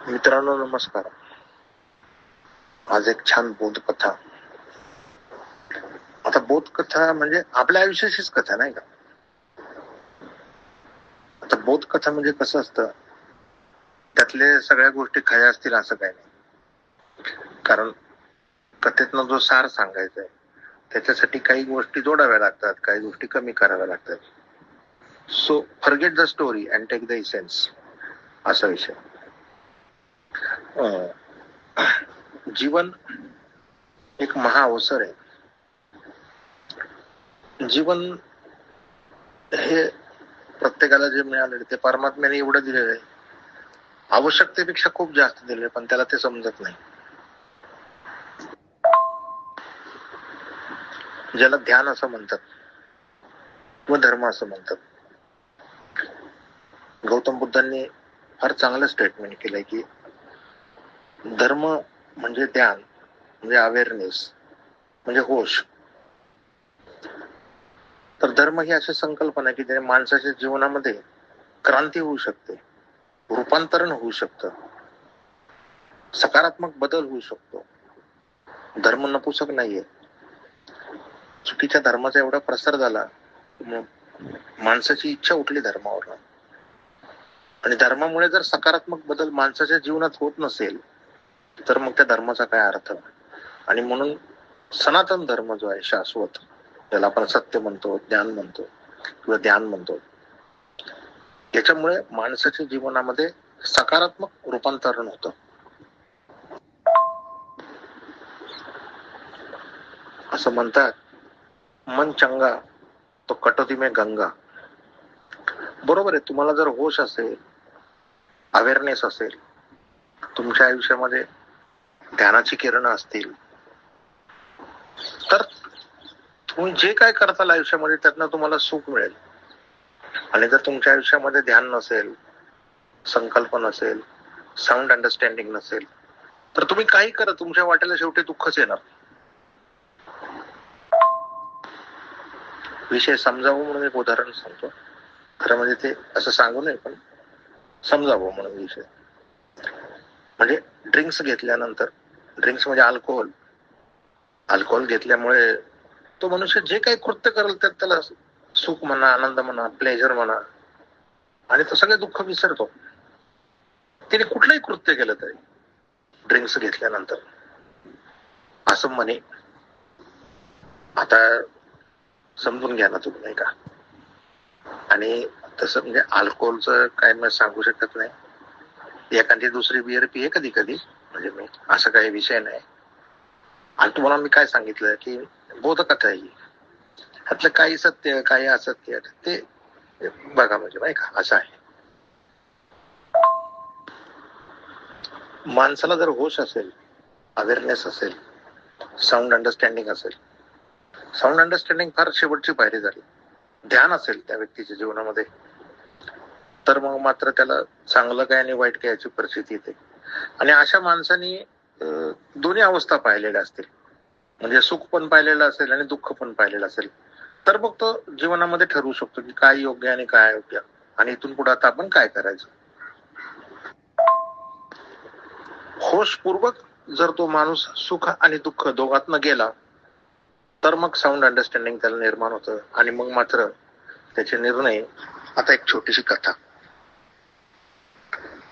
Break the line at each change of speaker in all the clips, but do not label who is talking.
मित्रांनो नमस्कार. आज एक छान बोधकथा. आता बोधकथा म्हणजे आपल्या आयुष्याचीच कथा नाही का. आता बोधकथा म्हणजे कसं असतं, त्यातले सगळ्या गोष्टी खऱ्या असतील असं काही नाही. कारण कथेतनं जो सार सांगायचा आहे त्याच्यासाठी काही गोष्टी जोडाव्या लागतात, काही गोष्टी कमी कराव्या लागतात. So forget the story and take the essence, असा विषय. जीवन एक महाअवसर आहे. जीवन हे प्रत्येकाला जे मिळालेलं ते परमात्म्याने एवढं दिलेलं आहे, आवश्यकतेपेक्षा खूप जास्त दिले, पण त्याला ते समजत नाही. ज्याला ध्यान असं म्हणतात व धर्म असं म्हणतात. गौतम बुद्धांनी फार चांगलं स्टेटमेंट केलंय की धर्म म्हणजे ध्यान, म्हणजे अवेअरनेस, म्हणजे होश. तर धर्म ही अशी संकल्पना आहे की ज्याने माणसाच्या जीवनामध्ये क्रांती होऊ शकते, रूपांतरण होऊ शकतं, सकारात्मक बदल होऊ शकतो. धर्म नपुसक नाहीये. चुकीच्या धर्माचा एवढा प्रसार झाला, माणसाची इच्छा उठली धर्मावर. आणि धर्मामुळे जर सकारात्मक बदल माणसाच्या जीवनात होत नसेल तर मग त्या धर्माचा काय अर्थ. आणि म्हणून सनातन धर्म जो आहे शाश्वत, ज्याला आपण सत्य म्हणतो, ज्ञान म्हणतो किंवा ध्यान म्हणतो, त्याच्यामुळे माणसाच्या जीवनामध्ये सकारात्मक रूपांतरण होतं. असं म्हणतात, मन चंगा तो कटोती में गंगा. बरोबर आहे. तुम्हाला जर होश असेल, अवेअरनेस असेल, तुमच्या आयुष्यामध्ये ध्यानाची किरणं असतील, तर तुम्ही जे काय करताल आयुष्यामध्ये त्यातनं तुम्हाला सुख मिळेल. आणि जर तुमच्या आयुष्यामध्ये ध्यान नसेल, संकल्प नसेल, साऊंड अंडरस्टँडिंग नसेल, तर तुम्ही काही करा, तुमच्या वाट्याला शेवटी दुःखच येणार. विषय समजावं म्हणून एक उदाहरण सांगतो. खरं म्हणजे ते असं सांगू नये, पण समजावं म्हणून विषय. म्हणजे ड्रिंक्स घेतल्यानंतर, ड्रिंक्स म्हणजे अल्कोहोल घेतल्यामुळे तो मनुष्य जे काही कृत्य करेल त्यात त्याला सुख म्हणा, आनंद म्हणा, प्लेजर म्हणा, आणि तो सगळे दुःख विसरतो. तिने कुठलंही कृत्य केलं तरी ड्रिंक्स घेतल्यानंतर, असं म्हणे. आता समजून घ्या ना तुम्ही, नाही का. आणि तसं म्हणजे अल्कोहोलचं काय मी सांगू शकत नाही. एखादी दुसरी बियर पिये कधी कधी, म्हणजे मी असं काही विषय नाही. आणि तुम्हाला मी काय सांगितलं की बोधकथा ही, त्यातलं काही सत्य काही असत्य ते बघा, म्हणजे नाही का, असं आहे. माणसाला जर होश असेल, अवेअरनेस असेल, साऊंड अंडरस्टँडिंग असेल, साऊंड अंडरस्टँडिंग फार शेवटची पायरी झाली. ध्यान असेल त्या व्यक्तीच्या जीवनामध्ये, तर मग मात्र त्याला चांगलं काय आणि वाईट काय याची परिस्थिती येते. आणि अशा माणसाने दोन्ही अवस्था पाहिलेल्या असतील, म्हणजे सुख पण पाहिलेलं असेल आणि दुःख पण पाहिलेलं असेल, तर मग तो जीवनामध्ये ठरवू शकतो की काय योग्य आणि काय अयोग्य, आणि इथून पुढे आता आपण काय करायचं. होशपूर्वक जर तो माणूस सुख आणि दुःख दोघातनं गेला, तर मग साऊंड अंडरस्टँडिंग त्याला निर्माण होतं, आणि मग मात्र त्याचे निर्णय. आता एक छोटीशी कथा.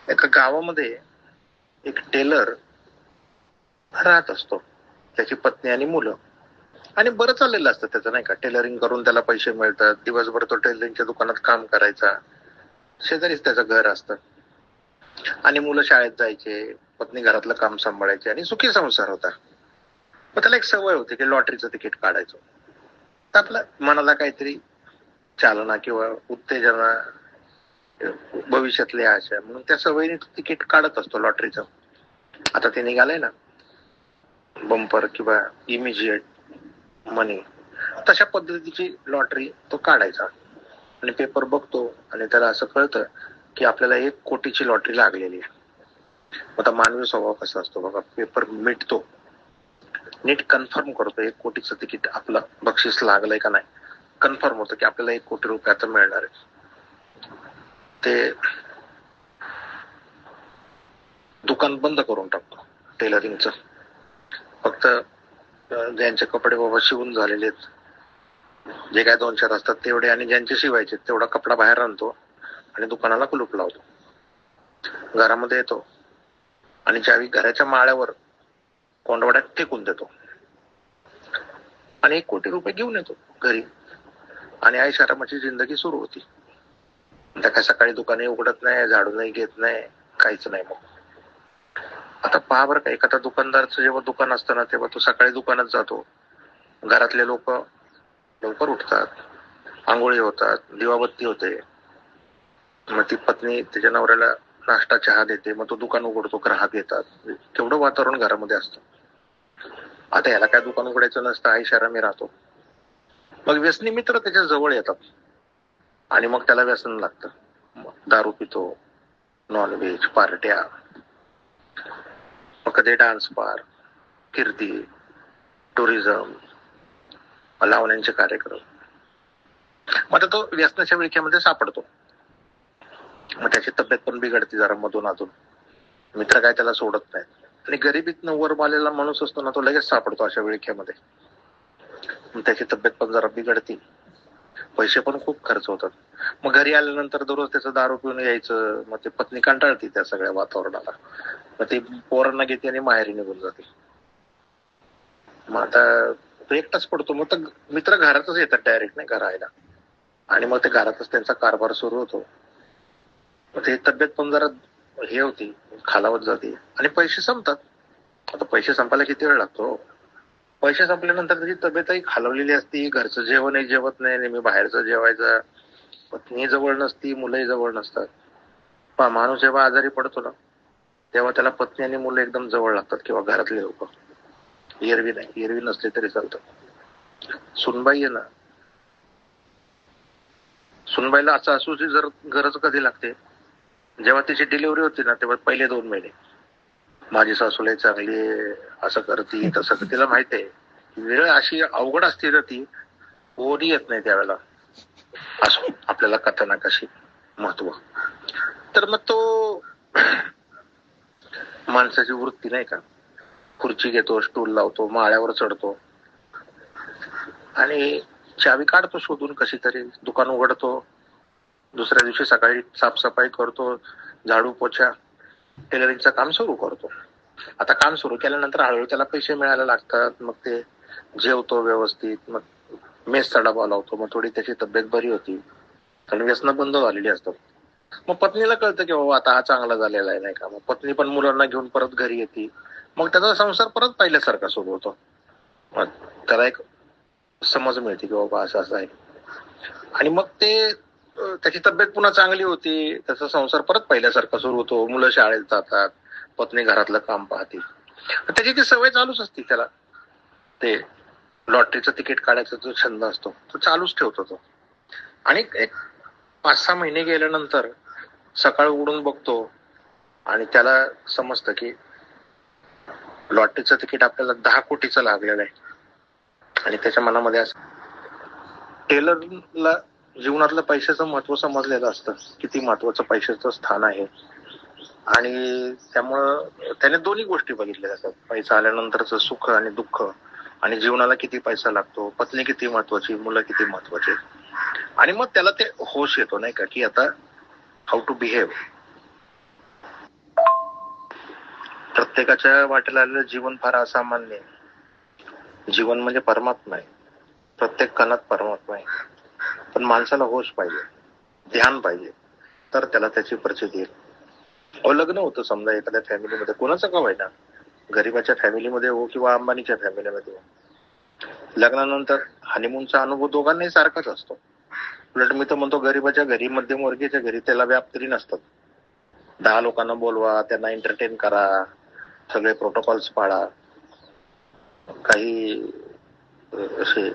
एका गावामध्ये एक टेलर राहत असतो, त्याची पत्नी आणि मुलं. आणि बरं चाललेलं असतं त्याचं, नाही का. टेलरिंग करून त्याला पैसे मिळतात, दिवसभर तो टेलरिंगच्या दुकानात काम करायचा, शेजारीच त्याचं घर असतं, आणि मुलं शाळेत जायचे, पत्नी घरातलं काम सांभाळायचे, आणि सुखी संसार होता. मग त्याला एक सवय होती की लॉटरीचं तिकीट काढायचं. तर आपल्या मनाला काहीतरी चालना किंवा उत्तेजना, भविष्यातली आशा म्हणून त्या सवयीने तिकीट काढत असतो लॉटरीचं. आता ते निघालंय ना, बंपर किंवा इमिजिएट मनी, तशा पद्धतीची लॉटरी तो काढायचा. आणि पेपर बघतो आणि त्याला असं कळतं की आपल्याला 1 कोटीची लॉटरी लागलेली आहे. आता मानवी स्वभाव कसा असतो बघा, पेपर मिटतो, नीट कन्फर्म करतो 1 कोटीचं तिकीट आपलं बक्षीस लागलंय का नाही, कन्फर्म होतं की आपल्याला 1 कोटी रुपये मिळणार आहे. ते दुकान बंद करून टाकतो टेलरिंगचं. फक्त ज्यांचे कपडे बाबा शिवून झालेले आहेत, जे काय 2-4 असतात तेवढे, आणि ज्यांचे शिवायचे तेवढा कपडा बाहेर आणतो आणि दुकानाला कुलूप लावतो. घरामध्ये येतो आणि चावी घराच्या माळ्यावर कोंडवाड्यात फेकून देतो आणि 1 कोटी रुपये घेऊन येतो घरी, आणि ऐशारामाची जिंदगी सुरू होती. त्या काय सकाळी दुकाने उघडत नाही, झाडू नाही घेत नाही, काहीच नाही. मग आता पहा बरं का, एखादा दुकानदारचं जेव्हा दुकान असतं ना, तेव्हा तो सकाळी दुकानात जातो, घरातले लोक लवकर उठतात, आंघोळी होतात, दिवाबत्ती होते, मग ती पत्नी त्याच्या नवऱ्याला नाश्ता चहा देते, मग तो दुकान उघडतो, ग्राहक येतात, केवढं वातावरण घरामध्ये असतं. आता याला काय दुकान उघडायचं नसतं, ऐशारामी राहतो. मग व्यसनी मित्र त्याच्या जवळ येतात आणि मग त्याला व्यसन लागतं. दारू पितो, नॉनव्हेज, पार्ट्या, मग कधी डान्स बार, कीर्ती, टुरिझम, लावण्यांचे कार्यक्रम. मग आता तो व्यसनाच्या विळख्यामध्ये सापडतो. मग त्याची तब्येत पण बिघडते जरा मधून अधून, मित्र काय त्याला सोडत नाही, आणि गरिबीतनं वर आलेला माणूस असतो ना, तो लगेच सापडतो अशा विळख्यामध्ये. मग त्याची तब्येत पण जरा बिघडती, पैसे पण खूप खर्च होतात. मग घरी आल्यानंतर दररोज त्याचं दारू पिऊन यायचं, मग ते पत्नी कंटाळती त्या सगळ्या वातावरणाला, मग ते पोरांना घेते आणि माहेरी निघून जाते. मग आता तो एकटाच पडतो. मग तर मित्र घरातच येतात डायरेक्ट, नाही का, राहायला, आणि मग ते घरातच त्यांचा कारभार सुरू होतो. मग ते तब्येत पण जरा हे होती, खालावत जाते, आणि पैसे संपतात. आता पैसे संपायला किती वेळ लागतो? पैसे संपल्यानंतर त्याची तब्येतही खालवलेली असती, घरचं जेवणही जेवत नाही, नेहमी बाहेरचं जेवायचं, पत्नी जवळ नसती, मुलंही जवळ नसतात. माणूस जेव्हा आजारी पडतो ना, तेव्हा त्याला पत्नी आणि मुलं एकदम जवळ लागतात, किंवा घरातले लोक. एरवी नाही, एरवी नसले तरी चालतं. सुनबाई आहे ना, सुनबाईला असं असूची जर गरज कधी लागते, जेव्हा तिची डिलिव्हरी होती ना, तेव्हा पहिले 2 महिने माझी सासूला चांगली असं करती तसं, तिला माहिती आहे वेळ अशी अवघड असते ना, ती ओढी येत नाही त्यावेळेला. असो, आपल्याला कथानकाशी महत्व. तर मग तो माणसाची वृत्ती, नाही का, खुर्ची घेतो, स्टूल लावतो, माळ्यावर चढतो आणि चावी काढतो शोधून कशी तरी, दुकान उघडतो, दुसऱ्या दिवशी सकाळी साफसफाई करतो, झाडू पोछा, टेलरिंगचं काम सुरू करतो. आता काम सुरू केल्यानंतर हळूहळू त्याला पैसे मिळायला लागतात, मग ते जेवतो व्यवस्थित, मग मेसचा डबा लावतो, मग थोडी त्याची तब्येत बरी होती, आणि व्यसनं बंद झालेली असतात. मग पत्नीला कळतं की बाबा आता हा चांगला झालेला आहे, नाही का, मग पत्नी पण मुलांना घेऊन परत घरी येते, मग त्याचा संसार परत पहिल्यासारखा सुरू होतो. मग त्याला एक समज मिळते की बाबा असं असं आहे, आणि मग ते त्याची तब्येत पुन्हा चांगली होती, त्याचा संसार परत पहिल्यासारखा सुरू होतो, मुलं शाळेत जातात, पत्नी घरातलं काम पाहते, त्याची ती सवय चालूच असते. त्याला ते लॉटरीचं तिकीट काढायचा जो छंद असतो तो चालूच ठेवतो तो. आणि एक 5-6 महिने गेल्यानंतर सकाळ उडून बघतो आणि त्याला समजतं की लॉटरीचं तिकीट आपल्याला 10 कोटीचं लागलेलं आहे. आणि त्याच्या मनामध्ये असं, टेलरला जीवनातलं पैशाचं महत्व समजलेलं असतं, किती महत्वाचं पैशाचं स्थान आहे, आणि त्यामुळं त्याने दोन्ही गोष्टी बघितल्या जातात, पैसा आल्यानंतरचं सुख आणि दुःख, आणि जीवनाला किती पैसा लागतो, पत्नी किती महत्वाची, मुलं किती महत्वाची. आणि मग त्याला ते होश येतो, नाही का, की आता हाऊ टू बिहेव. प्रत्येकाच्या वाटेला आलेलं जीवन फार असामान्य आहे. जीवन म्हणजे परमात्मा आहे, प्रत्येक कणात परमात्मा आहे, पण माणसाला होश पाहिजे, ध्यान पाहिजे, तर त्याला त्याची प्रचिती येईल. लग्न होतं समजा एखाद्या फॅमिलीमध्ये, कोणाचं का होईना, गरीबाच्या फॅमिलीमध्ये हो किंवा अंबानीच्या फॅमिलीमध्ये हो, लग्नानंतर हनीमूनचा अनुभव दोघांनाही सारखाच असतो. उलट मी तर म्हणतो, गरीबाच्या घरी, मध्यमवर्गीयाच्या घरी त्याला व्याप तरी नसतात. 10 लोकांना बोलवा, त्यांना एंटरटेन करा, सगळे प्रोटोकॉल्स पाळा. काही असे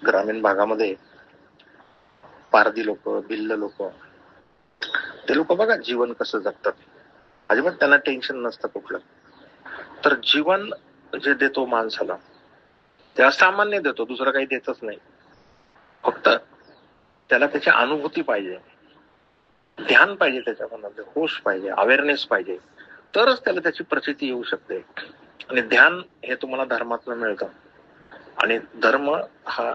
ग्रामीण भागामध्ये पारधी लोक, भिल्ल लोक, ते लोक बघा जीवन कसं जगतात, अजिबात त्यांना टेन्शन नसतं कुठलं. तर जीवन जे देतो माणसाला, त्याला सामान्य देतो, दुसरं काही देतच नाही. फक्त त्याला त्याची अनुभूती पाहिजे, ध्यान पाहिजे, त्याच्या मनामध्ये होश पाहिजे, अवेअरनेस पाहिजे, तरच त्याला त्याची प्रचिती येऊ शकते. आणि ध्यान हे तुम्हाला धर्मातून मिळतं. आणि धर्म हा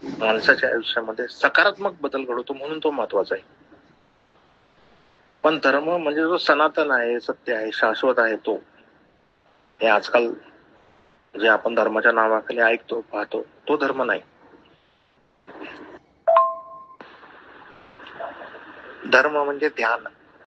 माणसाच्या आयुष्यामध्ये सकारात्मक बदल घडवतो म्हणून तो महत्वाचा आहे. पण धर्म म्हणजे जो सनातन आहे, सत्य आहे, शाश्वत आहे, तो हे आजकाल जे आपण धर्माच्या नावाखाली ऐकतो, पाहतो, तो धर्म नाही. धर्म म्हणजे ध्यान,